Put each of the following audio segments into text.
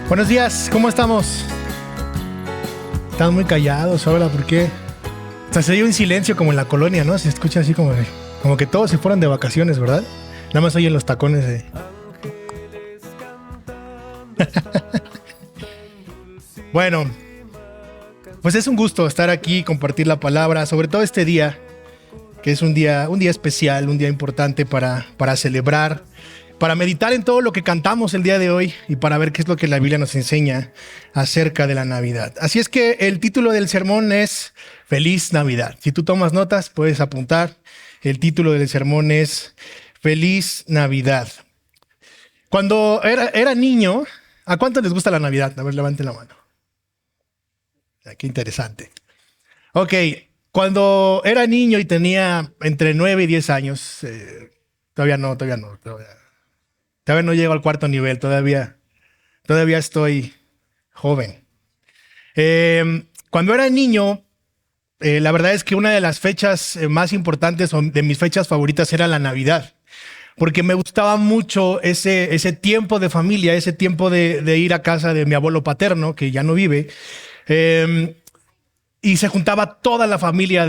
Buenos días, ¿cómo estamos? Están muy callados ahora, ¿por qué? O sea, se oye un silencio como en la colonia, ¿no? Se escucha así como que todos se fueron de vacaciones, ¿verdad? Nada más oyen los tacones de... Bueno, pues es un gusto estar aquí, compartir la palabra, sobre todo este día, que es un día especial, un día importante para celebrar, para meditar en todo lo que cantamos el día de hoy y para ver qué es lo que la Biblia nos enseña acerca de la Navidad. Así es que el título del sermón es Feliz Navidad. Si tú tomas notas, puedes apuntar. El título del sermón es Feliz Navidad. Cuando era niño, ¿a cuánto les gusta la Navidad? A ver, levanten la mano. Qué interesante. Ok, cuando era niño y tenía entre 9 y 10 años, todavía no llego al cuarto nivel, todavía estoy joven. Cuando era niño, la verdad es que una de las fechas más importantes o de mis fechas favoritas era la Navidad, porque me gustaba mucho ese tiempo de familia, ese tiempo de ir a casa de mi abuelo paterno, que ya no vive, y se juntaba toda la familia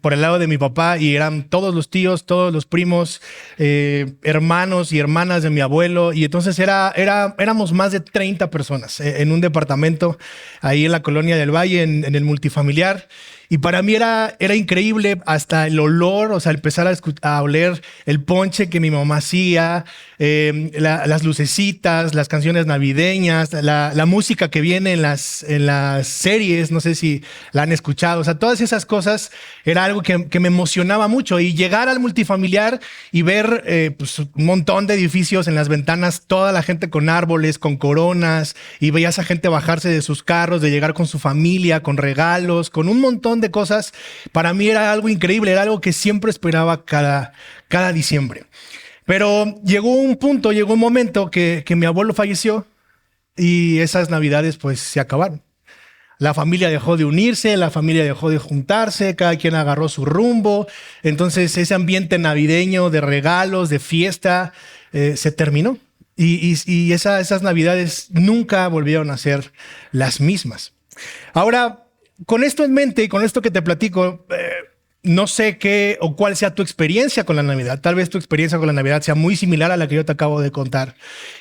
por el lado de mi papá y eran todos los tíos, todos los primos, hermanos y hermanas de mi abuelo. Y entonces éramos más de 30 personas en un departamento ahí en la Colonia del Valle, en el multifamiliar. Y para mí era increíble hasta el olor, o sea, empezar a oler el ponche que mi mamá hacía, las lucecitas, las canciones navideñas, la música que viene en las series, no sé si la han escuchado. O sea, todas esas cosas era algo que me emocionaba mucho. Y llegar al multifamiliar y ver pues, un montón de edificios en las ventanas, toda la gente con árboles, con coronas, y veías a gente bajarse de sus carros, de llegar con su familia, con regalos, con un montón de cosas. Para mí era algo increíble, era algo que siempre esperaba cada diciembre. Pero llegó un momento que mi abuelo falleció y esas navidades pues se acabaron. La familia dejó de unirse, la familia dejó de juntarse, cada quien agarró su rumbo. Entonces ese ambiente navideño de regalos, de fiesta, se terminó. Y esas navidades nunca volvieron a ser las mismas. Ahora, con esto en mente y con esto que te platico, no sé qué o cuál sea tu experiencia con la Navidad. Tal vez tu experiencia con la Navidad sea muy similar a la que yo te acabo de contar.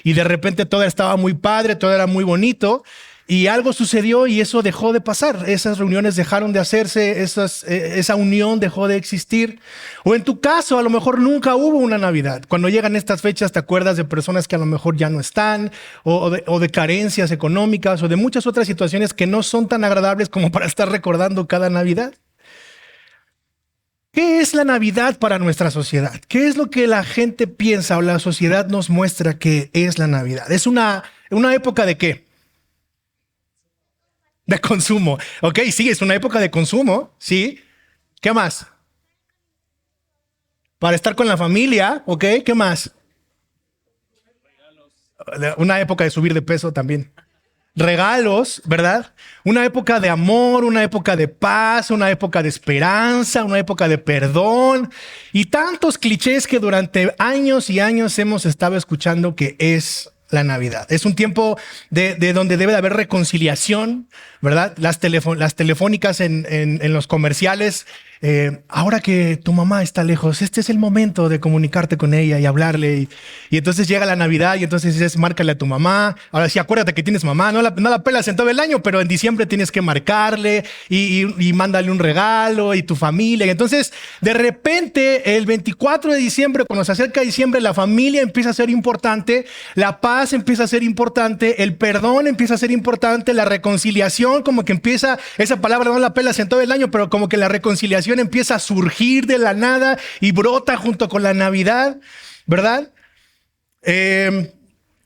Y de repente todo estaba muy padre, todo era muy bonito y algo sucedió y eso dejó de pasar. Esas reuniones dejaron de hacerse, esa unión dejó de existir. O en tu caso, a lo mejor nunca hubo una Navidad. Cuando llegan estas fechas te acuerdas de personas que a lo mejor ya no están o de carencias económicas o de muchas otras situaciones que no son tan agradables como para estar recordando cada Navidad. ¿Qué es la Navidad para nuestra sociedad? ¿Qué es lo que la gente piensa o la sociedad nos muestra que es la Navidad? ¿Es una época de qué? De consumo. Ok, sí, es una época de consumo, ¿sí? ¿Qué más? Para estar con la familia, ¿ok? ¿Qué más? Una época de subir de peso también. Regalos, ¿verdad? Una época de amor, una época de paz, una época de esperanza, una época de perdón y tantos clichés que durante años y años hemos estado escuchando que es la Navidad. Es un tiempo de donde debe de haber reconciliación, ¿verdad? Las telefónicas en los comerciales. Ahora que tu mamá está lejos, este es el momento de comunicarte con ella y hablarle. Y entonces llega la Navidad y entonces dices, márcale a tu mamá. Ahora sí, acuérdate que tienes mamá. No la pelas en todo el año, pero en diciembre tienes que marcarle y mándale un regalo y tu familia. Y entonces, de repente, el 24 de diciembre, cuando se acerca diciembre, la familia empieza a ser importante, la paz empieza a ser importante, el perdón empieza a ser importante, la reconciliación, como que empieza, esa palabra no la pelas en todo el año, pero como que la reconciliación empieza a surgir de la nada y brota junto con la Navidad, ¿verdad?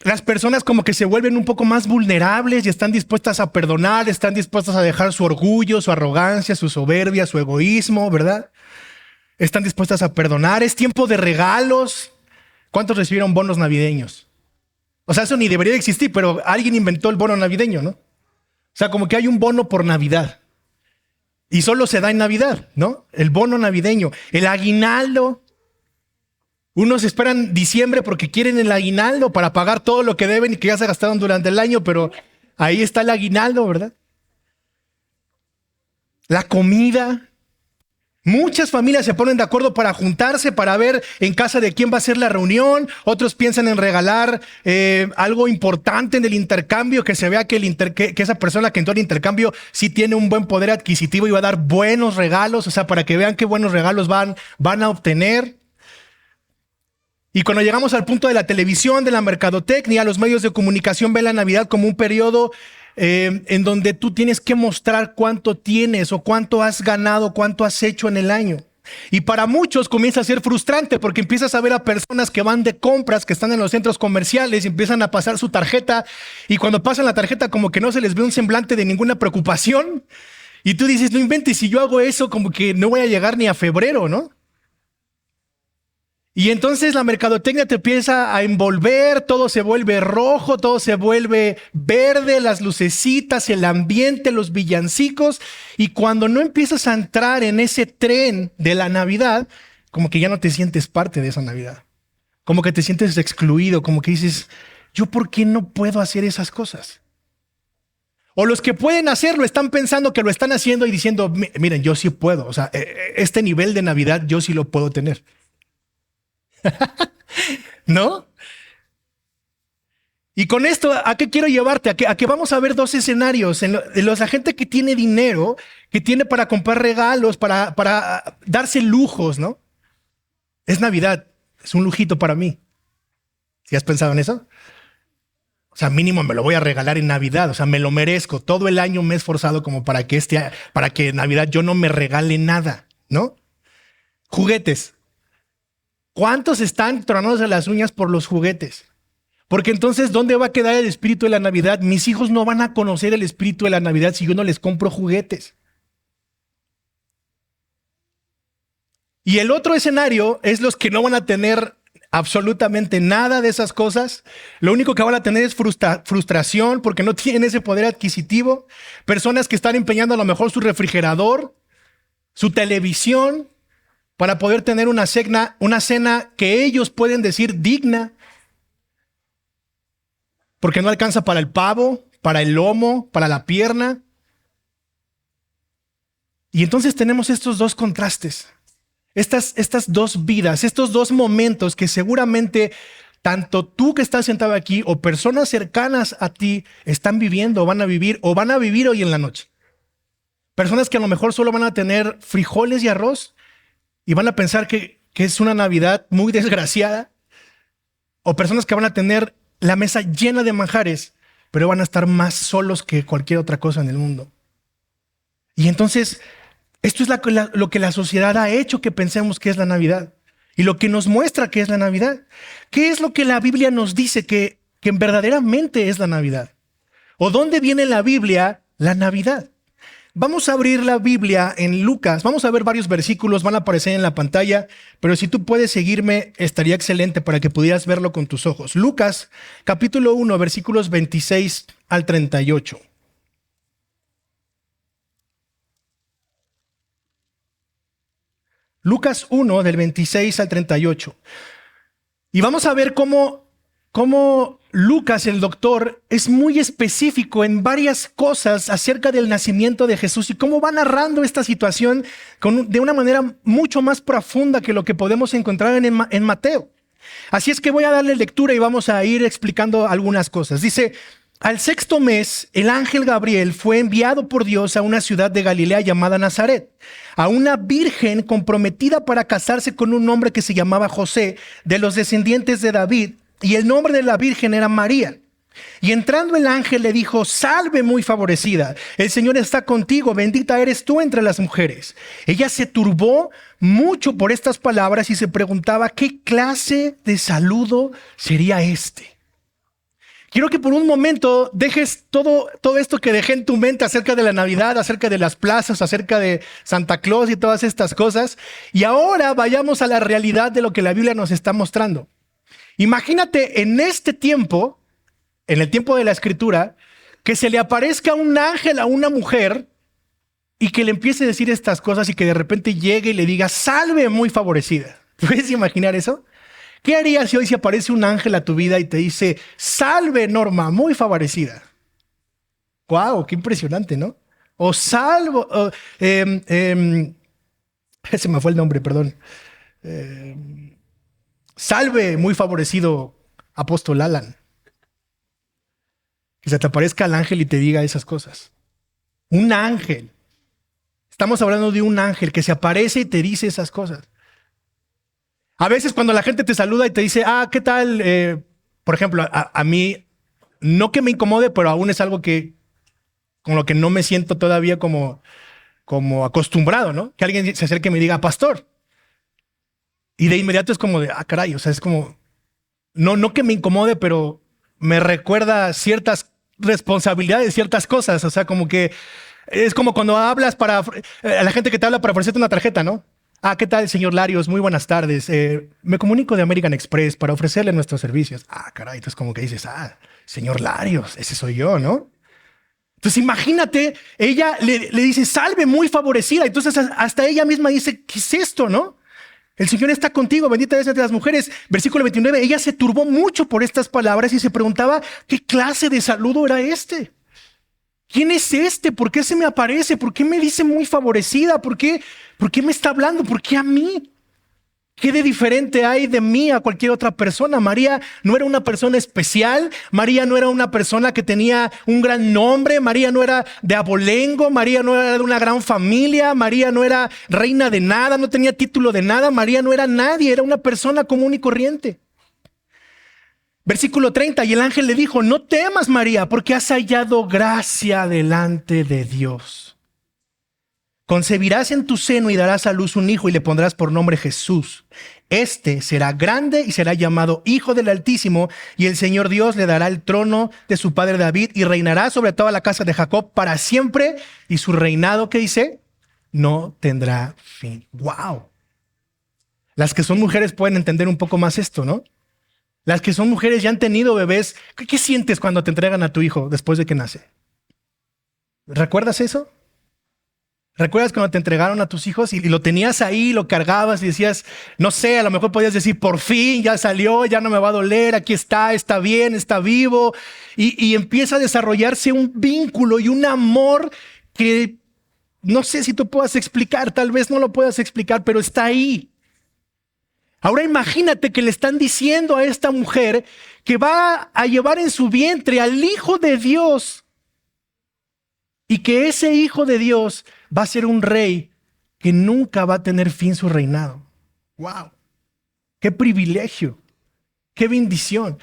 Las personas como que se vuelven un poco más vulnerables y están dispuestas a perdonar, están dispuestas a dejar su orgullo, su arrogancia, su soberbia, su egoísmo, ¿verdad? Están dispuestas a perdonar. Es tiempo de regalos. ¿Cuántos recibieron bonos navideños? O sea, eso ni debería existir, pero alguien inventó el bono navideño, ¿no? O sea, como que hay un bono por Navidad. Y solo se da en Navidad, ¿no? El bono navideño, el aguinaldo. Unos esperan diciembre porque quieren el aguinaldo para pagar todo lo que deben y que ya se gastaron durante el año, pero ahí está el aguinaldo, ¿verdad? La comida. Muchas familias se ponen de acuerdo para juntarse, para ver en casa de quién va a ser la reunión. Otros piensan en regalar algo importante en el intercambio, que se vea que esa persona que entró al intercambio sí tiene un buen poder adquisitivo y va a dar buenos regalos, o sea, para que vean qué buenos regalos van a obtener. Y cuando llegamos al punto de la televisión, de la mercadotecnia, los medios de comunicación ven la Navidad como un periodo en donde tú tienes que mostrar cuánto tienes o cuánto has ganado, cuánto has hecho en el año. Y para muchos comienza a ser frustrante porque empiezas a ver a personas que van de compras, que están en los centros comerciales y empiezan a pasar su tarjeta, y cuando pasan la tarjeta como que no se les ve un semblante de ninguna preocupación, y tú dices, no inventes, si yo hago eso como que no voy a llegar ni a febrero, ¿no? Y entonces la mercadotecnia te empieza a envolver, todo se vuelve rojo, todo se vuelve verde, las lucecitas, el ambiente, los villancicos. Y cuando no empiezas a entrar en ese tren de la Navidad, como que ya no te sientes parte de esa Navidad. Como que te sientes excluido, como que dices, ¿yo por qué no puedo hacer esas cosas? O los que pueden hacerlo están pensando que lo están haciendo y diciendo, miren, yo sí puedo. O sea, este nivel de Navidad yo sí lo puedo tener. ¿No? Y con esto, ¿a qué quiero llevarte? A que vamos a ver dos escenarios. La gente que tiene dinero, que tiene para comprar regalos, para darse lujos, ¿no? Es Navidad, es un lujito para mí. ¿Sí has pensado en eso? O sea, mínimo me lo voy a regalar en Navidad, o sea, me lo merezco. Todo el año me he esforzado como para que en Navidad yo no me regale nada, ¿no? Juguetes. ¿Cuántos están tronándose las uñas por los juguetes? Porque entonces, ¿dónde va a quedar el espíritu de la Navidad? Mis hijos no van a conocer el espíritu de la Navidad si yo no les compro juguetes. Y el otro escenario es los que no van a tener absolutamente nada de esas cosas. Lo único que van a tener es frustración porque no tienen ese poder adquisitivo. Personas que están empeñando a lo mejor su refrigerador, su televisión, para poder tener una cena que ellos pueden decir digna, porque no alcanza para el pavo, para el lomo, para la pierna. Y entonces tenemos estos dos contrastes, estas dos vidas, estos dos momentos que seguramente tanto tú que estás sentado aquí o personas cercanas a ti están viviendo o van a vivir hoy en la noche. Personas que a lo mejor solo van a tener frijoles y arroz y van a pensar que es una Navidad muy desgraciada, o personas que van a tener la mesa llena de manjares, pero van a estar más solos que cualquier otra cosa en el mundo. Y entonces, esto es lo que la sociedad ha hecho que pensemos que es la Navidad, y lo que nos muestra que es la Navidad. ¿Qué es lo que la Biblia nos dice que verdaderamente es la Navidad? ¿O dónde viene en la Biblia la Navidad? Vamos a abrir la Biblia en Lucas. Vamos a ver varios versículos, van a aparecer en la pantalla, pero si tú puedes seguirme, estaría excelente para que pudieras verlo con tus ojos. Lucas, capítulo 1, versículos 26 al 38. Lucas 1, del 26 al 38. Y vamos a ver cómo Lucas, el doctor, es muy específico en varias cosas acerca del nacimiento de Jesús y cómo va narrando esta situación de una manera mucho más profunda que lo que podemos encontrar en Mateo. Así es que voy a darle lectura y vamos a ir explicando algunas cosas. Dice, al sexto mes, el ángel Gabriel fue enviado por Dios a una ciudad de Galilea llamada Nazaret, a una virgen comprometida para casarse con un hombre que se llamaba José, de los descendientes de David, y el nombre de la virgen era María. Y entrando el ángel le dijo, salve muy favorecida, el Señor está contigo, bendita eres tú entre las mujeres. Ella se turbó mucho por estas palabras y se preguntaba qué clase de saludo sería este. Quiero que por un momento dejes todo esto que dejé en tu mente acerca de la Navidad, acerca de las plazas, acerca de Santa Claus y todas estas cosas, y ahora vayamos a la realidad de lo que la Biblia nos está mostrando. Imagínate en este tiempo, en el tiempo de la Escritura, que se le aparezca un ángel a una mujer y que le empiece a decir estas cosas y que de repente llegue y le diga, salve muy favorecida. ¿Puedes imaginar eso? ¿Qué harías si hoy se aparece un ángel a tu vida y te dice, salve Norma, muy favorecida? ¡Guau! ¡Qué impresionante!, ¿no? O salvo, se me fue el nombre, perdón. Salve, muy favorecido apóstol Alan. Que se te aparezca el ángel y te diga esas cosas. Un ángel. Estamos hablando de un ángel que se aparece y te dice esas cosas. A veces cuando la gente te saluda y te dice, ¿qué tal? Por ejemplo, a mí, no que me incomode, pero aún es algo que con lo que no me siento todavía como acostumbrado, ¿no? Que alguien se acerque y me diga, pastor. Y de inmediato es como de, caray, o sea, es como, no que me incomode, pero me recuerda ciertas responsabilidades, ciertas cosas. O sea, como que es como cuando hablas a la gente que te habla para ofrecerte una tarjeta, ¿no? ¿Qué tal, señor Larios? Muy buenas tardes. Me comunico de American Express para ofrecerle nuestros servicios. Caray, entonces como que dices, señor Larios, ese soy yo, ¿no? Entonces imagínate, ella le dice, salve, muy favorecida. Entonces hasta ella misma dice, ¿qué es esto, no? El Señor está contigo, bendita eres entre las mujeres. Versículo 29, ella se turbó mucho por estas palabras y se preguntaba, ¿qué clase de saludo era este? ¿Quién es este? ¿Por qué se me aparece? ¿Por qué me dice muy favorecida? ¿Por qué me está hablando? ¿Por qué a mí? ¿Qué de diferente hay de mí a cualquier otra persona? María no era una persona especial. María no era una persona que tenía un gran nombre. María no era de abolengo. María no era de una gran familia. María no era reina de nada. No tenía título de nada. María no era nadie. Era una persona común y corriente. Versículo 30. Y el ángel le dijo, no temas, María, porque has hallado gracia delante de Dios. Concebirás en tu seno y darás a luz un hijo y le pondrás por nombre Jesús. Este será grande y será llamado Hijo del Altísimo, y el Señor Dios le dará el trono de su padre David y reinará sobre toda la casa de Jacob para siempre, y su reinado, ¿qué dice? No tendrá fin. ¡Wow! Las que son mujeres pueden entender un poco más esto, ¿no? Las que son mujeres ya han tenido bebés. ¿Qué sientes cuando te entregan a tu hijo después de que nace? ¿Recuerdas eso? ¿Recuerdas cuando te entregaron a tus hijos y lo tenías ahí, lo cargabas y decías, no sé, a lo mejor podías decir, por fin, ya salió, ya no me va a doler, aquí está bien, está vivo? Y empieza a desarrollarse un vínculo y un amor que no sé si tú puedas explicar, tal vez no lo puedas explicar, pero está ahí. Ahora imagínate que le están diciendo a esta mujer que va a llevar en su vientre al Hijo de Dios y que ese Hijo de Dios va a ser un rey que nunca va a tener fin su reinado. ¡Wow! ¡Qué privilegio! ¡Qué bendición!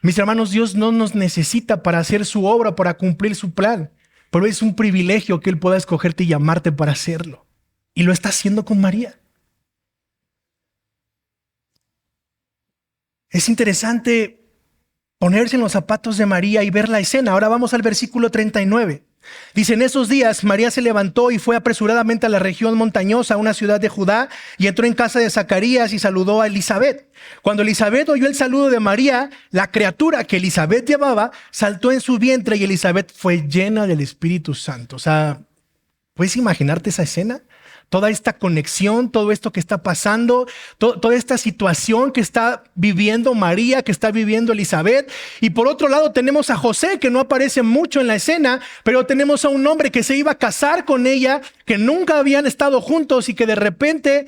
Mis hermanos, Dios no nos necesita para hacer su obra, para cumplir su plan, pero es un privilegio que Él pueda escogerte y llamarte para hacerlo. Y lo está haciendo con María. Es interesante ponerse en los zapatos de María y ver la escena. Ahora vamos al versículo 39. Dice, en esos días María se levantó y fue apresuradamente a la región montañosa, a una ciudad de Judá, y entró en casa de Zacarías y saludó a Elizabeth. Cuando Elizabeth oyó el saludo de María, la criatura que Elizabeth llevaba saltó en su vientre y Elizabeth fue llena del Espíritu Santo. O sea, ¿puedes imaginarte esa escena? Toda esta conexión, todo esto que está pasando, toda esta situación que está viviendo María, que está viviendo Elizabeth. Y por otro lado tenemos a José, que no aparece mucho en la escena, pero tenemos a un hombre que se iba a casar con ella, que nunca habían estado juntos y que de repente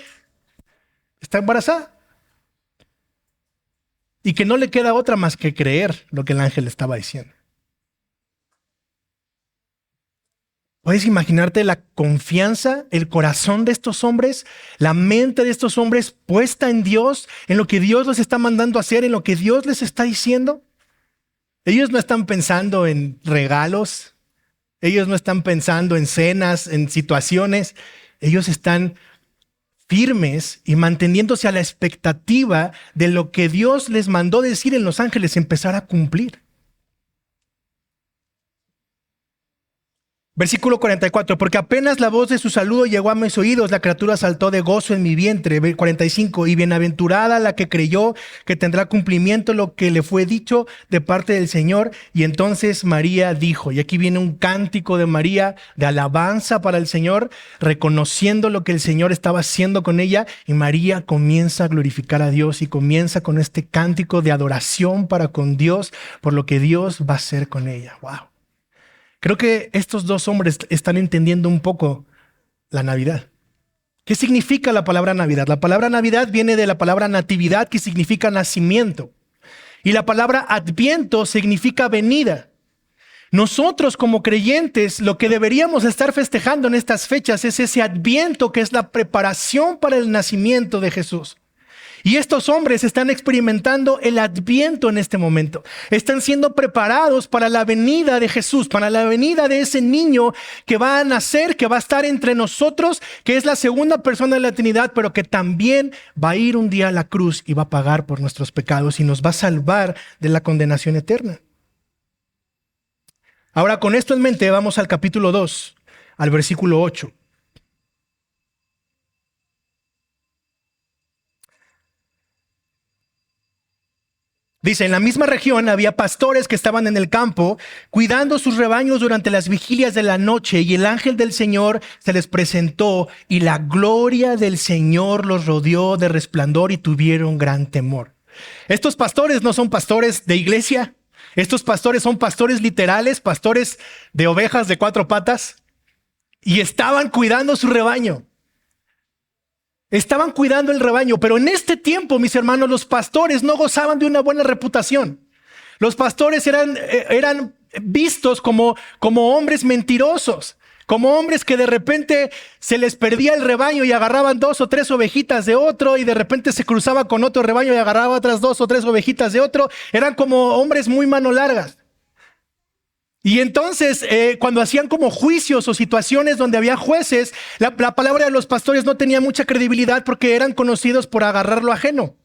está embarazada. Y que no le queda otra más que creer lo que el ángel estaba diciendo. ¿Puedes imaginarte la confianza, el corazón de estos hombres, la mente de estos hombres puesta en Dios, en lo que Dios les está mandando a hacer, en lo que Dios les está diciendo? Ellos no están pensando en regalos, ellos no están pensando en cenas, en situaciones. Ellos están firmes y manteniéndose a la expectativa de lo que Dios les mandó decir en los ángeles empezar a cumplir. Versículo 44, porque apenas la voz de su saludo llegó a mis oídos, la criatura saltó de gozo en mi vientre. 45, y bienaventurada la que creyó que tendrá cumplimiento lo que le fue dicho de parte del Señor. Y entonces María dijo, y aquí viene un cántico de María de alabanza para el Señor, reconociendo lo que el Señor estaba haciendo con ella. Y María comienza a glorificar a Dios y comienza con este cántico de adoración para con Dios por lo que Dios va a hacer con ella. ¡Wow! Creo que estos dos hombres están entendiendo un poco la Navidad. ¿Qué significa la palabra Navidad? La palabra Navidad viene de la palabra natividad, que significa nacimiento. Y la palabra adviento significa venida. Nosotros como creyentes, lo que deberíamos estar festejando en estas fechas es ese adviento, que es la preparación para el nacimiento de Jesús. Y estos hombres están experimentando el adviento en este momento. Están siendo preparados para la venida de Jesús, para la venida de ese niño que va a nacer, que va a estar entre nosotros, que es la segunda persona de la Trinidad, pero que también va a ir un día a la cruz y va a pagar por nuestros pecados y nos va a salvar de la condenación eterna. Ahora, con esto en mente, vamos al capítulo 2, al versículo 8. Dice, en la misma región había pastores que estaban en el campo cuidando sus rebaños durante las vigilias de la noche, y el ángel del Señor se les presentó y la gloria del Señor los rodeó de resplandor y tuvieron gran temor. Estos pastores no son pastores de iglesia. Estos pastores son pastores literales, pastores de ovejas de 4 patas, y estaban cuidando su rebaño. Estaban cuidando el rebaño, pero en este tiempo, mis hermanos, los pastores no gozaban de una buena reputación. Los pastores eran vistos como hombres mentirosos, como hombres que de repente se les perdía el rebaño y agarraban 2 o 3 ovejitas de otro, y de repente se cruzaba con otro rebaño y agarraba otras 2 o 3 ovejitas de otro. Eran como hombres muy mano largas. Y entonces, cuando hacían como juicios o situaciones donde había jueces, la palabra de los pastores no tenía mucha credibilidad porque eran conocidos por agarrar lo ajeno.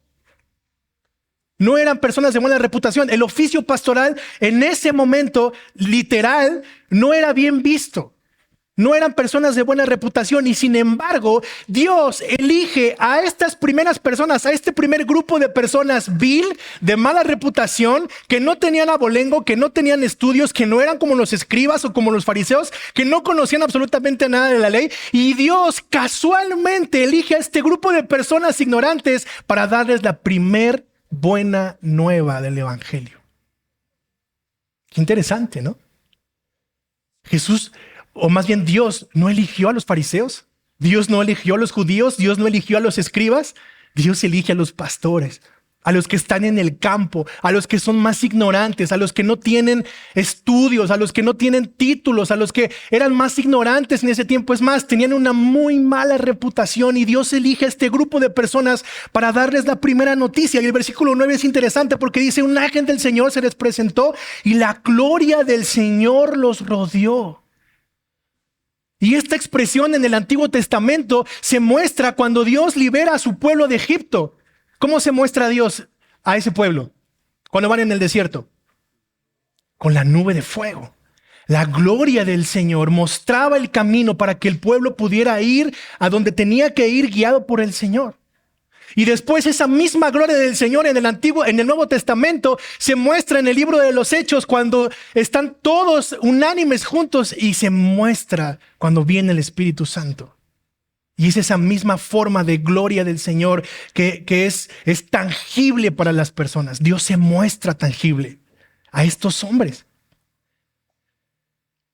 No eran personas de buena reputación. El oficio pastoral en ese momento, literal, no era bien visto. No eran personas de buena reputación, y sin embargo, Dios elige a estas primeras personas, a este primer grupo de personas vil, de mala reputación, que no tenían abolengo, que no tenían estudios, que no eran como los escribas o como los fariseos, que no conocían absolutamente nada de la ley. Y Dios casualmente elige a este grupo de personas ignorantes para darles la primer buena nueva del evangelio. Qué interesante, ¿no? Jesús, o más bien Dios, no eligió a los fariseos. Dios no eligió a los judíos. Dios no eligió a los escribas. Dios elige a los pastores, a los que están en el campo, a los que son más ignorantes, a los que no tienen estudios, a los que no tienen títulos, a los que eran más ignorantes en ese tiempo. Es más, tenían una muy mala reputación, y Dios elige a este grupo de personas para darles la primera noticia. Y el versículo 9 es interesante porque dice, un ángel del Señor se les presentó y la gloria del Señor los rodeó. Y esta expresión en el Antiguo Testamento se muestra cuando Dios libera a su pueblo de Egipto. ¿Cómo se muestra Dios a ese pueblo cuando van en el desierto? Con la nube de fuego. La gloria del Señor mostraba el camino para que el pueblo pudiera ir a donde tenía que ir, guiado por el Señor. Y después esa misma gloria del Señor en el Nuevo Testamento se muestra en el libro de los Hechos, cuando están todos unánimes juntos, y se muestra cuando viene el Espíritu Santo. Y es esa misma forma de gloria del Señor que es tangible para las personas. Dios se muestra tangible a estos hombres.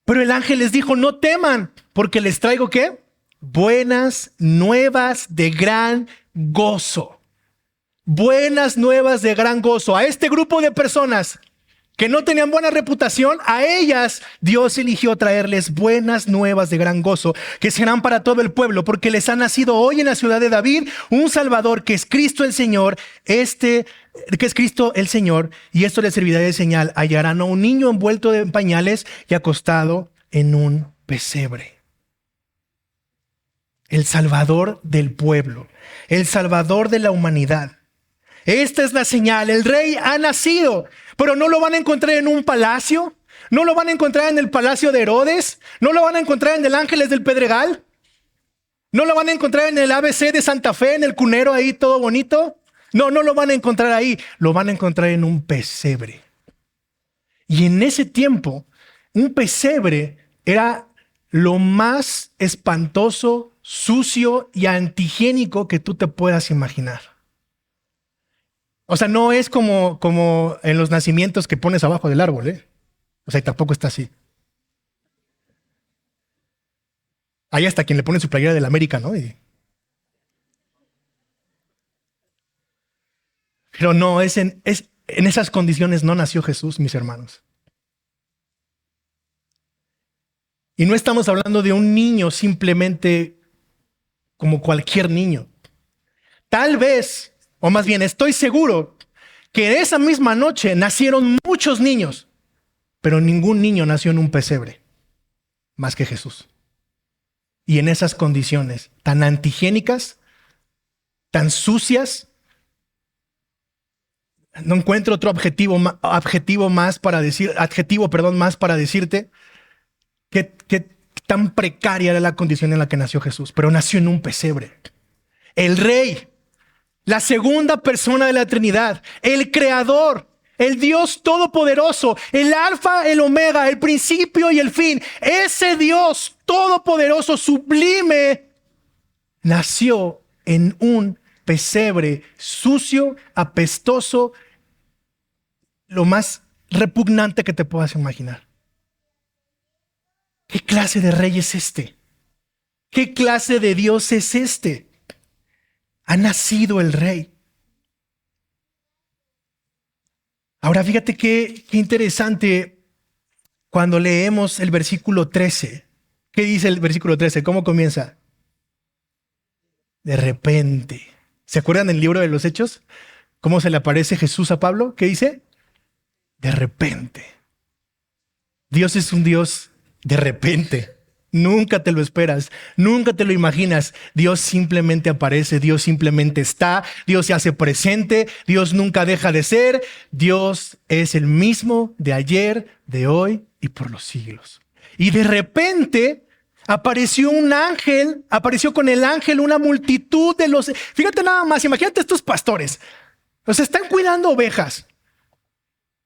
Pero el ángel les dijo, no teman, porque les traigo ¿qué? Buenas nuevas de gran gozo. Buenas nuevas de gran gozo. A este grupo de personas que no tenían buena reputación, a ellas Dios eligió traerles buenas nuevas de gran gozo, que serán para todo el pueblo, porque les ha nacido hoy en la ciudad de David un Salvador, que es Cristo el Señor. Que es Cristo el Señor, y esto les servirá de señal: hallarán a un niño envuelto en pañales y acostado en un pesebre. El Salvador del pueblo, el Salvador de la humanidad. Esta es la señal: el Rey ha nacido, pero no lo van a encontrar en un palacio, ¿No lo van a encontrar en el palacio de Herodes? ¿No lo van a encontrar en el Ángeles del Pedregal? ¿No lo van a encontrar en el ABC de Santa Fe, en el cunero ahí todo bonito? No, no lo van a encontrar ahí. Lo van a encontrar en un pesebre. Y en ese tiempo, un pesebre era lo más espantoso, sucio y antihigiénico que tú te puedas imaginar. O sea, no es como en los nacimientos que pones abajo del árbol, ¿eh? O sea, y tampoco está así. Hay hasta quien le pone su playera del América, ¿no? Pero no, en esas condiciones no nació Jesús, mis hermanos. Y no estamos hablando de un niño simplemente como cualquier niño. Tal vez, o más bien estoy seguro, que esa misma noche nacieron muchos niños, pero ningún niño nació en un pesebre, más que Jesús. Y en esas condiciones tan antihigiénicas, tan sucias, no encuentro otro adjetivo más para decirte que tan precaria era la condición en la que nació Jesús, pero nació en un pesebre. El Rey, la segunda persona de la Trinidad, el Creador, el Dios Todopoderoso, el Alfa, el Omega, el principio y el fin. Ese Dios Todopoderoso, sublime, nació en un pesebre sucio, apestoso, lo más repugnante que te puedas imaginar. ¿Qué clase de rey es este? ¿Qué clase de Dios es este? Ha nacido el Rey. Ahora fíjate qué interesante cuando leemos el versículo 13. ¿Qué dice el versículo 13? ¿Cómo comienza? De repente. ¿Se acuerdan del libro de los Hechos? ¿Cómo se le aparece Jesús a Pablo? ¿Qué dice? De repente. Dios es un Dios de repente. Nunca te lo esperas, nunca te lo imaginas. Dios simplemente aparece, Dios simplemente está, Dios se hace presente, Dios nunca deja de ser. Dios es el mismo de ayer, de hoy y por los siglos. Y de repente apareció un ángel, apareció con el ángel una multitud de los... Fíjate nada más, imagínate estos pastores. O sea, están cuidando ovejas.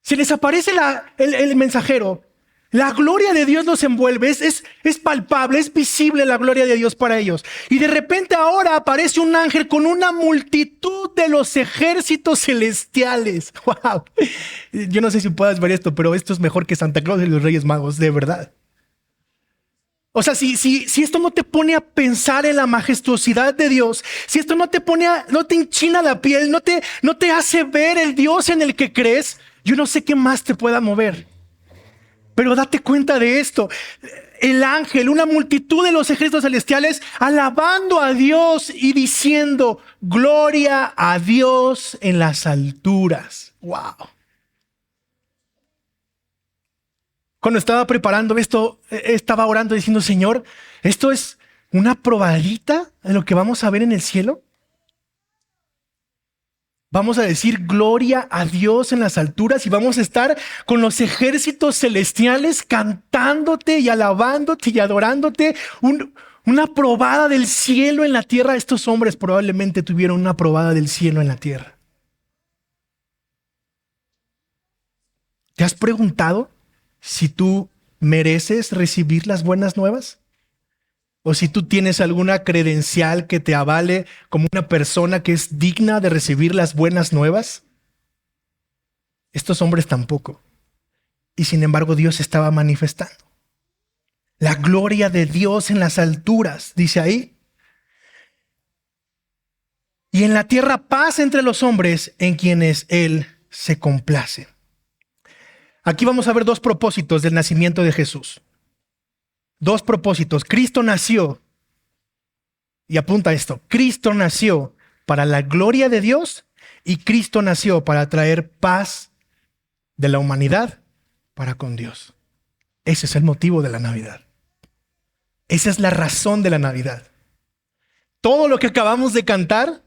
Se les aparece el mensajero. La gloria de Dios los envuelve, es palpable, es visible la gloria de Dios para ellos. Y de repente ahora aparece un ángel con una multitud de los ejércitos celestiales. ¡Wow! Yo no sé si puedas ver esto, pero esto es mejor que Santa Claus y los Reyes Magos, de verdad. O sea, si esto no te pone a pensar en la majestuosidad de Dios, si esto no te enchina la piel, no te hace ver el Dios en el que crees, yo no sé qué más te pueda mover. Pero date cuenta de esto. El ángel, una multitud de los ejércitos celestiales alabando a Dios y diciendo gloria a Dios en las alturas. ¡Wow! Cuando estaba preparando esto, estaba orando diciendo, Señor, ¿esto es una probadita de lo que vamos a ver en el cielo? Vamos a decir gloria a Dios en las alturas y vamos a estar con los ejércitos celestiales cantándote y alabándote y adorándote. Una probada del cielo en la tierra. Estos hombres probablemente tuvieron una probada del cielo en la tierra. ¿Te has preguntado si tú mereces recibir las buenas nuevas? O si tú tienes alguna credencial que te avale como una persona que es digna de recibir las buenas nuevas. Estos hombres tampoco. Y sin embargo Dios estaba manifestando. La gloria de Dios en las alturas, dice ahí. Y en la tierra paz entre los hombres en quienes Él se complace. Aquí vamos a ver dos propósitos del nacimiento de Jesús. Dos propósitos. Cristo nació, y apunta esto, Cristo nació para la gloria de Dios y Cristo nació para traer paz de la humanidad para con Dios. Ese es el motivo de la Navidad. Esa es la razón de la Navidad. Todo lo que acabamos de cantar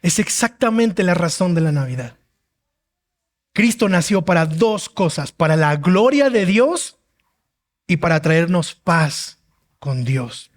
es exactamente la razón de la Navidad. Cristo nació para dos cosas, para la gloria de Dios y para traernos paz con Dios.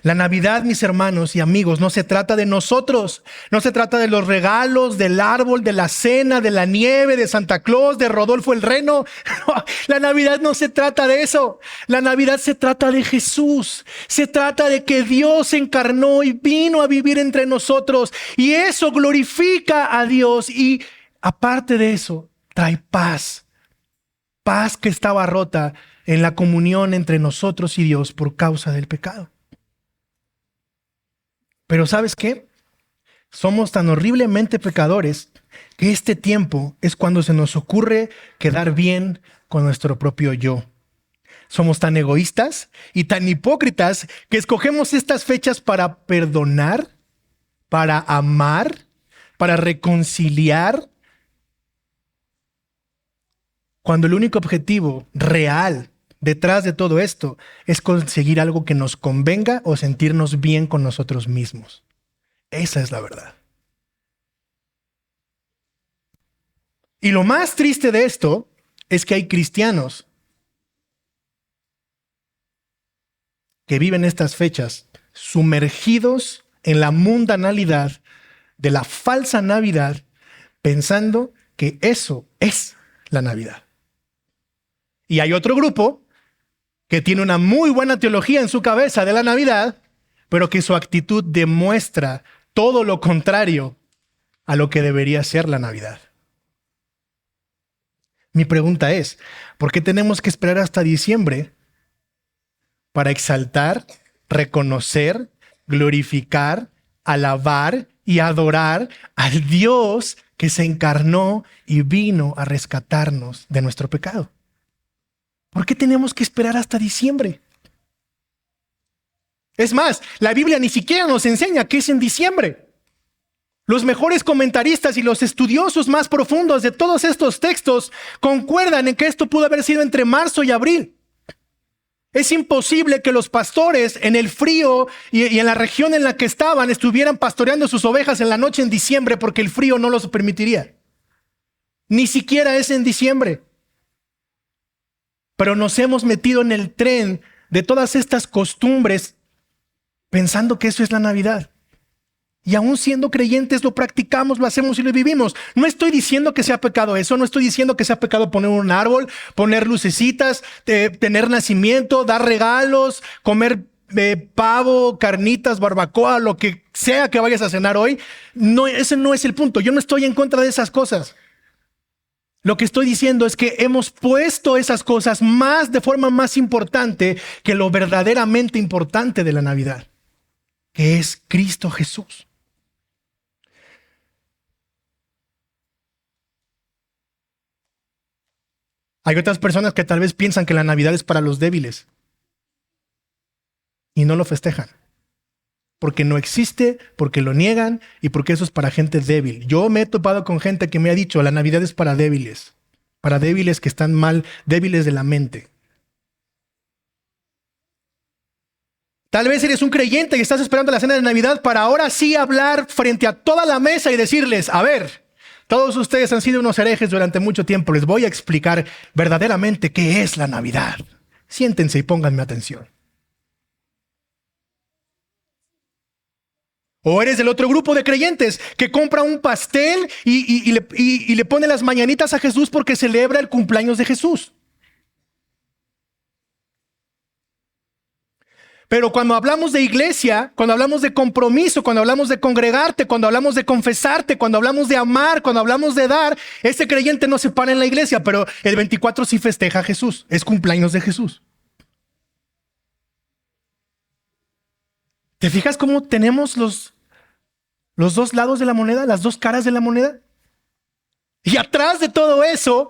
La Navidad, mis hermanos y amigos, no se trata de nosotros, no se trata de los regalos, del árbol, de la cena, de la nieve, de Santa Claus, de Rodolfo el Reno. No, la Navidad no se trata de eso. La Navidad se trata de Jesús. Se trata de que Dios se encarnó y vino a vivir entre nosotros. Y eso glorifica a Dios. Y aparte de eso, trae paz. Paz que estaba rota en la comunión entre nosotros y Dios por causa del pecado. Pero ¿sabes qué? Somos tan horriblemente pecadores que este tiempo es cuando se nos ocurre quedar bien con nuestro propio yo. Somos tan egoístas y tan hipócritas que escogemos estas fechas para perdonar, para amar, para reconciliar, cuando el único objetivo real detrás de todo esto es conseguir algo que nos convenga o sentirnos bien con nosotros mismos. Esa es la verdad. Y lo más triste de esto es que hay cristianos que viven estas fechas sumergidos en la mundanalidad de la falsa Navidad, pensando que eso es la Navidad. Y hay otro grupo que tiene una muy buena teología en su cabeza de la Navidad, pero que su actitud demuestra todo lo contrario a lo que debería ser la Navidad. Mi pregunta es, ¿por qué tenemos que esperar hasta diciembre para exaltar, reconocer, glorificar, alabar y adorar al Dios que se encarnó y vino a rescatarnos de nuestro pecado? ¿Por qué tenemos que esperar hasta diciembre? Es más, la Biblia ni siquiera nos enseña qué es en diciembre. Los mejores comentaristas y los estudiosos más profundos de todos estos textos concuerdan en que esto pudo haber sido entre marzo y abril. Es imposible que los pastores en el frío y en la región en la que estaban estuvieran pastoreando sus ovejas en la noche en diciembre porque el frío no los permitiría. Ni siquiera es en diciembre. Pero nos hemos metido en el tren de todas estas costumbres pensando que eso es la Navidad. Y aún siendo creyentes lo practicamos, lo hacemos y lo vivimos. No estoy diciendo que sea pecado eso, no estoy diciendo que sea pecado poner un árbol, poner lucecitas, tener nacimiento, dar regalos, comer pavo, carnitas, barbacoa, lo que sea que vayas a cenar hoy. No, ese no es el punto. Yo no estoy en contra de esas cosas. Lo que estoy diciendo es que hemos puesto esas cosas de forma más importante que lo verdaderamente importante de la Navidad, que es Cristo Jesús. Hay otras personas que tal vez piensan que la Navidad es para los débiles y no lo festejan. Porque no existe, porque lo niegan y porque eso es para gente débil. Yo me he topado con gente que me ha dicho, la Navidad es para débiles que están mal, débiles de la mente. Tal vez eres un creyente y estás esperando la cena de Navidad para ahora sí hablar frente a toda la mesa y decirles, a ver, todos ustedes han sido unos herejes durante mucho tiempo, les voy a explicar verdaderamente qué es la Navidad. Siéntense y pónganme atención. O eres del otro grupo de creyentes que compra un pastel y le pone las mañanitas a Jesús porque celebra el cumpleaños de Jesús. Pero cuando hablamos de iglesia, cuando hablamos de compromiso, cuando hablamos de congregarte, cuando hablamos de confesarte, cuando hablamos de amar, cuando hablamos de dar, ese creyente no se para en la iglesia, pero el 24 sí festeja a Jesús, es cumpleaños de Jesús. ¿Te fijas cómo tenemos los dos lados de la moneda, las dos caras de la moneda? Y atrás de todo eso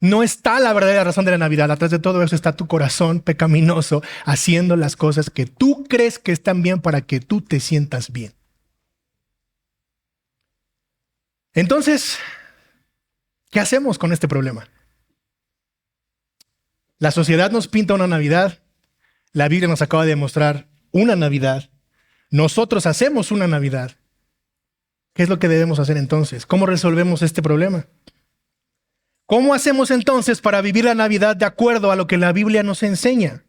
no está la verdadera razón de la Navidad. Atrás de todo eso está tu corazón pecaminoso haciendo las cosas que tú crees que están bien para que tú te sientas bien. Entonces, ¿qué hacemos con este problema? La sociedad nos pinta una Navidad. La Biblia nos acaba de mostrar una Navidad. Nosotros hacemos una Navidad. ¿Qué es lo que debemos hacer entonces? ¿Cómo resolvemos este problema? ¿Cómo hacemos entonces para vivir la Navidad de acuerdo a lo que la Biblia nos enseña?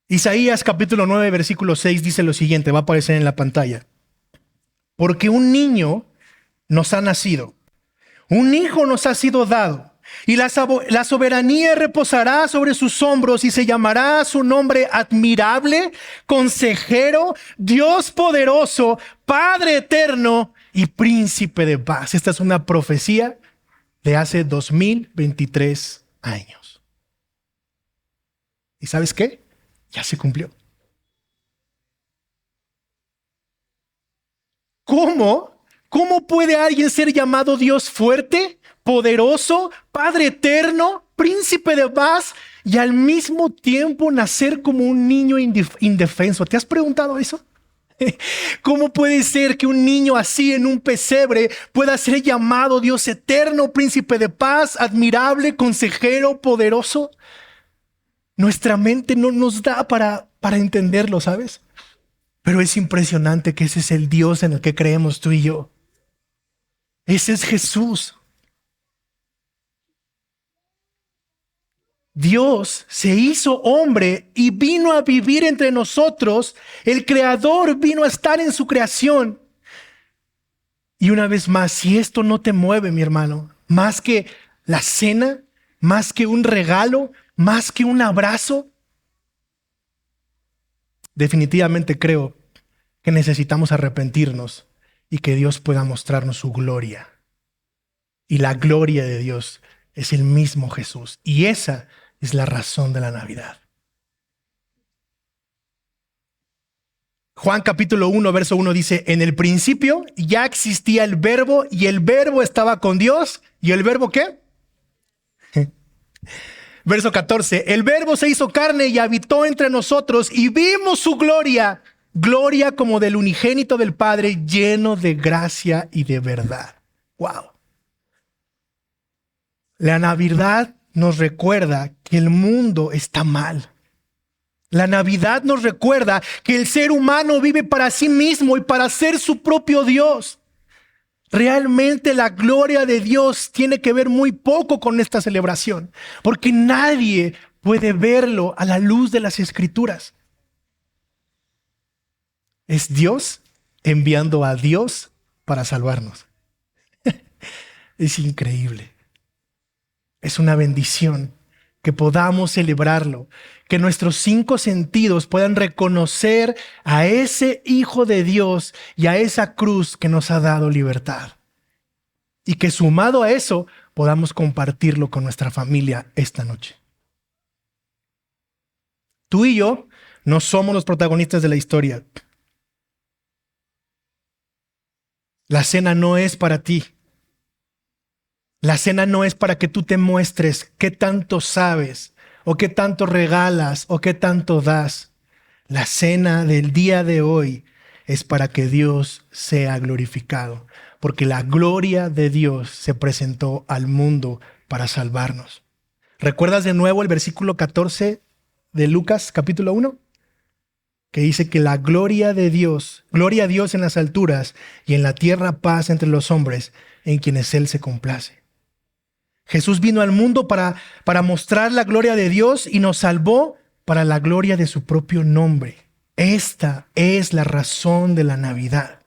Isaías capítulo 9, versículo 6 dice lo siguiente, va a aparecer en la pantalla. Porque un niño nos ha nacido, un hijo nos ha sido dado, y la soberanía reposará sobre sus hombros y se llamará su nombre admirable, consejero, Dios poderoso, Padre eterno y príncipe de paz. Esta es una profecía de hace 2023 años. ¿Y sabes qué? Ya se cumplió. ¿Cómo? ¿Cómo puede alguien ser llamado Dios fuerte, poderoso, Padre eterno, príncipe de paz y al mismo tiempo nacer como un niño indefenso? ¿Te has preguntado eso? ¿Cómo puede ser que un niño así en un pesebre pueda ser llamado Dios eterno, príncipe de paz, admirable, consejero, poderoso? Nuestra mente no nos da para entenderlo, ¿sabes? Pero es impresionante que ese es el Dios en el que creemos tú y yo. Ese es Jesús. Dios se hizo hombre y vino a vivir entre nosotros. El Creador vino a estar en su creación. Y una vez más, si esto no te mueve, mi hermano, más que la cena, más que un regalo, más que un abrazo, definitivamente creo que necesitamos arrepentirnos y que Dios pueda mostrarnos su gloria. Y la gloria de Dios es el mismo Jesús. Y esa es la razón de la Navidad. Juan capítulo 1, verso 1 dice, en el principio ya existía el verbo y el verbo estaba con Dios. ¿Y el verbo qué? Verso 14, el verbo se hizo carne y habitó entre nosotros y vimos su gloria, gloria como del unigénito del Padre, lleno de gracia y de verdad. ¡Wow! La Navidad nos recuerda que el mundo está mal. La Navidad nos recuerda que el ser humano vive para sí mismo y para ser su propio Dios. Realmente la gloria de Dios tiene que ver muy poco con esta celebración, porque nadie puede verlo a la luz de las Escrituras. Es Dios enviando a Dios para salvarnos. Es increíble. Es una bendición que podamos celebrarlo, que nuestros 5 sentidos puedan reconocer a ese Hijo de Dios y a esa cruz que nos ha dado libertad. Y que sumado a eso podamos compartirlo con nuestra familia esta noche. Tú y yo no somos los protagonistas de la historia. La cena no es para ti. La cena no es para que tú te muestres qué tanto sabes, o qué tanto regalas, o qué tanto das. La cena del día de hoy es para que Dios sea glorificado, porque la gloria de Dios se presentó al mundo para salvarnos. ¿Recuerdas de nuevo el versículo 14 de Lucas capítulo 1? Que dice que la gloria de Dios, gloria a Dios en las alturas y en la tierra paz entre los hombres en quienes Él se complace. Jesús vino al mundo para mostrar la gloria de Dios y nos salvó para la gloria de su propio nombre. Esta es la razón de la Navidad.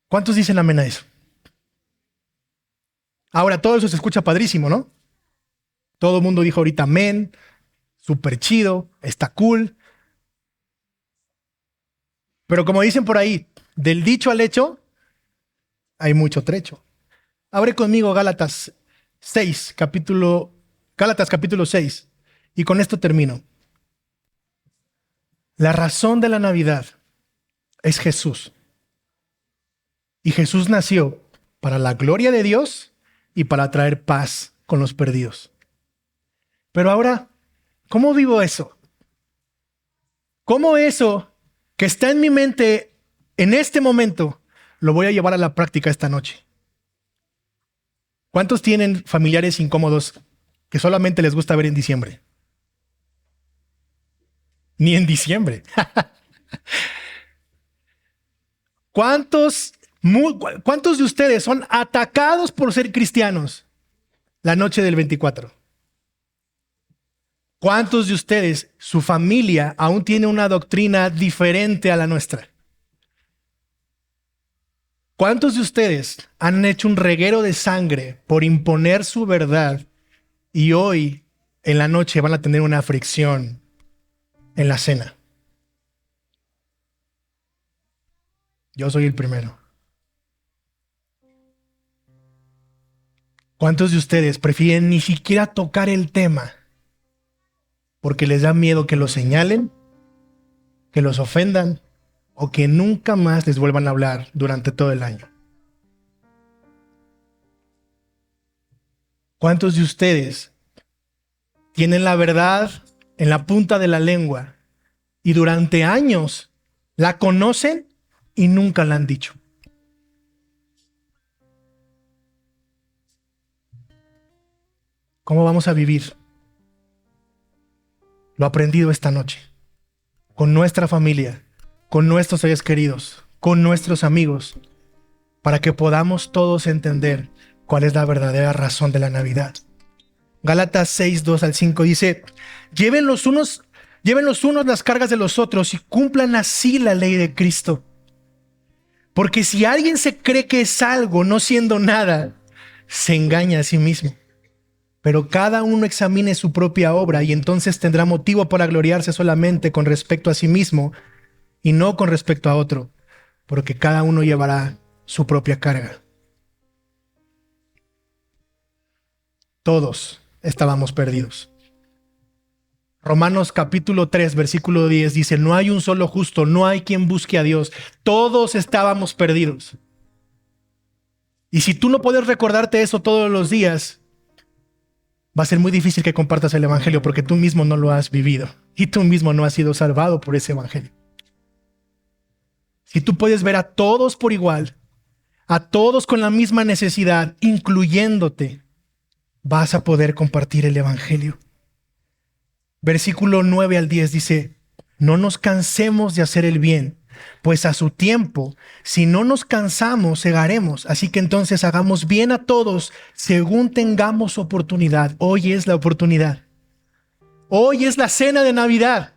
¿Cuántos dicen amén a eso? Ahora, todo eso se escucha padrísimo, ¿no? Todo el mundo dijo ahorita amén, súper chido, está cool. Pero como dicen por ahí, del dicho al hecho, hay mucho trecho. Abre conmigo Gálatas capítulo 6, y con esto termino. La razón de la Navidad es Jesús. Y Jesús nació para la gloria de Dios y para traer paz con los perdidos. Pero ahora, ¿cómo vivo eso? ¿Cómo eso que está en mi mente en este momento lo voy a llevar a la práctica esta noche? ¿Cuántos tienen familiares incómodos que solamente les gusta ver en diciembre? Ni en diciembre. ¿Cuántos ¿Cuántos de ustedes son atacados por ser cristianos la noche del 24? ¿Cuántos de ustedes, su familia, aún tiene una doctrina diferente a la nuestra? ¿Cuántos de ustedes han hecho un reguero de sangre por imponer su verdad y hoy en la noche van a tener una fricción en la cena? Yo soy el primero. ¿Cuántos de ustedes prefieren ni siquiera tocar el tema porque les da miedo que los señalen, que los ofendan o que nunca más les vuelvan a hablar durante todo el año? ¿Cuántos de ustedes tienen la verdad en la punta de la lengua y durante años la conocen y nunca la han dicho? ¿Cómo vamos a vivir lo aprendido esta noche? Con nuestra familia, con nuestros seres queridos, con nuestros amigos, para que podamos todos entender cuál es la verdadera razón de la Navidad. Gálatas 6, 2 al 5 dice: lleven los unos las cargas de los otros y cumplan así la ley de Cristo. Porque si alguien se cree que es algo no siendo nada, se engaña a sí mismo. Pero cada uno examine su propia obra y entonces tendrá motivo para gloriarse solamente con respecto a sí mismo y no con respecto a otro, porque cada uno llevará su propia carga. Todos estábamos perdidos. Romanos capítulo 3, versículo 10 dice: no hay un solo justo, no hay quien busque a Dios. Todos estábamos perdidos. Y si tú no puedes recordarte eso todos los días, va a ser muy difícil que compartas el evangelio porque tú mismo no lo has vivido y tú mismo no has sido salvado por ese evangelio. Si tú puedes ver a todos por igual, a todos con la misma necesidad, incluyéndote, vas a poder compartir el evangelio. Versículo 9 al 10 dice: no nos cansemos de hacer el bien, pues a su tiempo, si no nos cansamos, segaremos. Así que entonces hagamos bien a todos según tengamos oportunidad. Hoy es la oportunidad. Hoy es la cena de Navidad.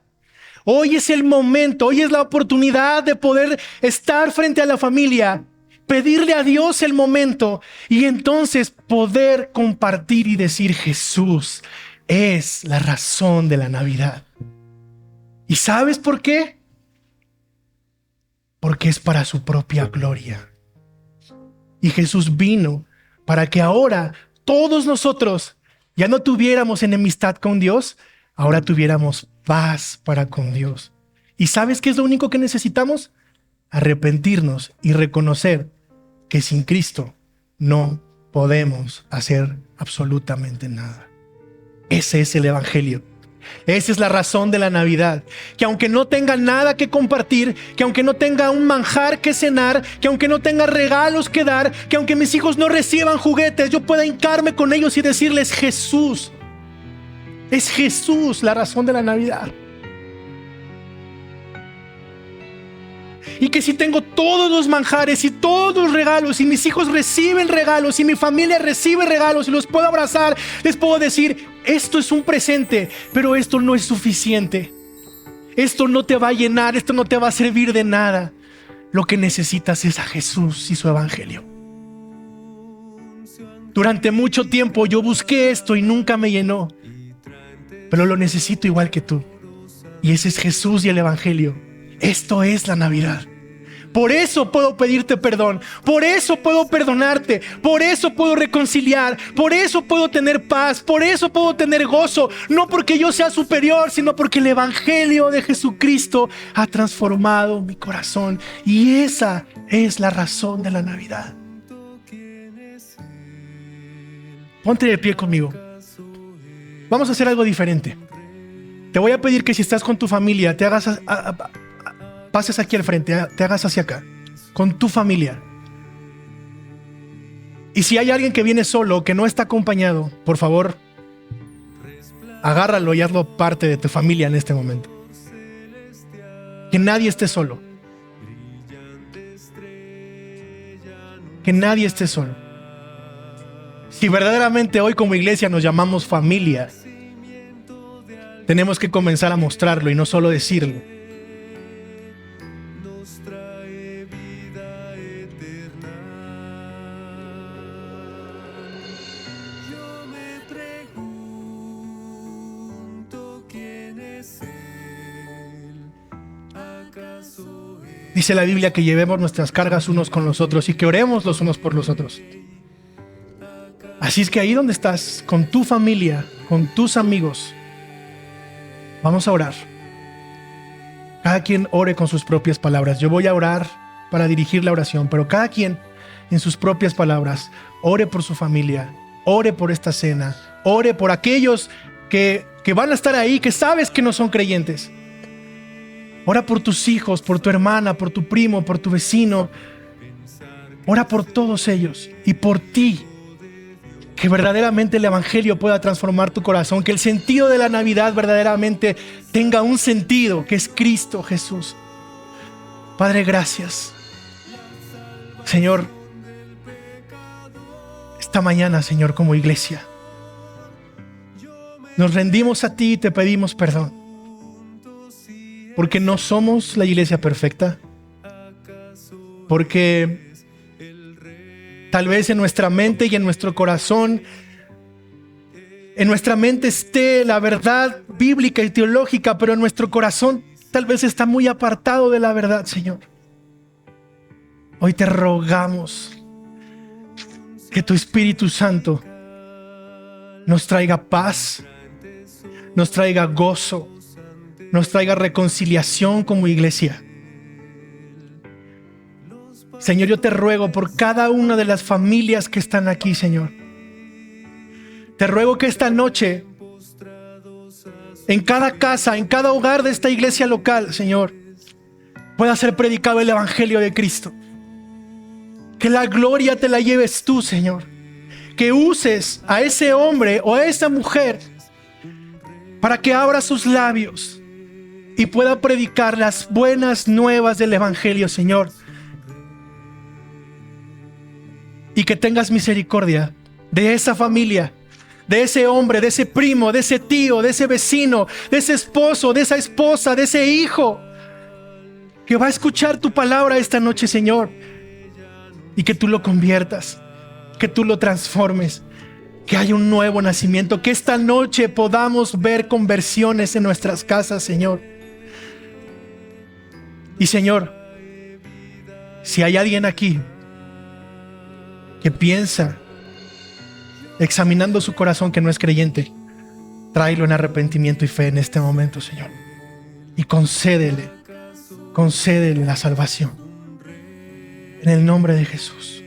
Hoy es el momento, hoy es la oportunidad de poder estar frente a la familia, pedirle a Dios el momento y entonces poder compartir y decir: Jesús es la razón de la Navidad. ¿Y sabes por qué? Porque es para su propia gloria. Y Jesús vino para que ahora todos nosotros ya no tuviéramos enemistad con Dios, ahora tuviéramos paz para con Dios. ¿Y sabes qué es lo único que necesitamos? Arrepentirnos y reconocer que sin Cristo no podemos hacer absolutamente nada. Ese es el evangelio. Esa es la razón de la Navidad. Que aunque no tenga nada que compartir, que aunque no tenga un manjar que cenar, que aunque no tenga regalos que dar, que aunque mis hijos no reciban juguetes, yo pueda hincarme con ellos y decirles: Jesús. Es Jesús la razón de la Navidad. Y que si tengo todos los manjares y todos los regalos y mis hijos reciben regalos y mi familia recibe regalos y los puedo abrazar, les puedo decir: esto es un presente, pero esto no es suficiente. Esto no te va a llenar, esto no te va a servir de nada. Lo que necesitas es a Jesús y su evangelio. Durante mucho tiempo yo busqué esto y nunca me llenó, pero lo necesito igual que tú. Y ese es Jesús y el evangelio. Esto es la Navidad. Por eso puedo pedirte perdón, por eso puedo perdonarte, por eso puedo reconciliar, por eso puedo tener paz, por eso puedo tener gozo, no porque yo sea superior, sino porque el evangelio de Jesucristo ha transformado mi corazón. Y esa es la razón de la Navidad. Ponte de pie conmigo. Vamos a hacer algo diferente. Te voy a pedir que si estás con tu familia, te hagas pases aquí al frente, te hagas hacia acá, con tu familia. Y si hay alguien que viene solo, que no está acompañado, por favor, agárralo y hazlo parte de tu familia en este momento. Que nadie esté solo. que nadie esté solo. Si verdaderamente hoy como iglesia nos llamamos familia, tenemos que comenzar a mostrarlo y no solo decirlo. Dice la Biblia que llevemos nuestras cargas unos con los otros y que oremos los unos por los otros. Así es que ahí donde estás, con tu familia, con tus amigos, vamos a orar. Cada quien ore con sus propias palabras. Yo voy a orar para dirigir la oración, pero cada quien en sus propias palabras, ore por su familia, ore por esta cena, ore por aquellos que van a estar ahí, que sabes que no son creyentes. Ora por tus hijos, por tu hermana, por tu primo, por tu vecino. Ora por todos ellos y por ti. Que verdaderamente el evangelio pueda transformar tu corazón. Que el sentido de la Navidad verdaderamente tenga un sentido, que es Cristo Jesús. Padre, gracias. Señor, esta mañana, Señor, como iglesia, nos rendimos a ti y te pedimos perdón. Porque no somos la iglesia perfecta. Porque tal vez en nuestra mente y en nuestro corazón, en nuestra mente esté la verdad bíblica y teológica, pero en nuestro corazón tal vez está muy apartado de la verdad, Señor. Hoy te rogamos que tu Espíritu Santo nos traiga paz, nos traiga gozo, nos traiga reconciliación como iglesia. Señor, yo te ruego por cada una de las familias que están aquí, Señor. Te ruego que esta noche, en cada casa, en cada hogar de esta iglesia local, Señor, pueda ser predicado el evangelio de Cristo. Que la gloria te la lleves tú, Señor. Que uses a ese hombre o a esa mujer para que abra sus labios y pueda predicar las buenas nuevas del evangelio, Señor. Y que tengas misericordia de esa familia, de ese hombre, de ese primo, de ese tío, de ese vecino, de ese esposo, de esa esposa, de ese hijo que va a escuchar tu palabra esta noche, Señor. Y que tú lo conviertas, que tú lo transformes, que haya un nuevo nacimiento, que esta noche podamos ver conversiones en nuestras casas, Señor. Y Señor, si hay alguien aquí que piensa, examinando su corazón, que no es creyente, tráelo en arrepentimiento y fe en este momento, Señor. Y concédele la salvación. En el nombre de Jesús.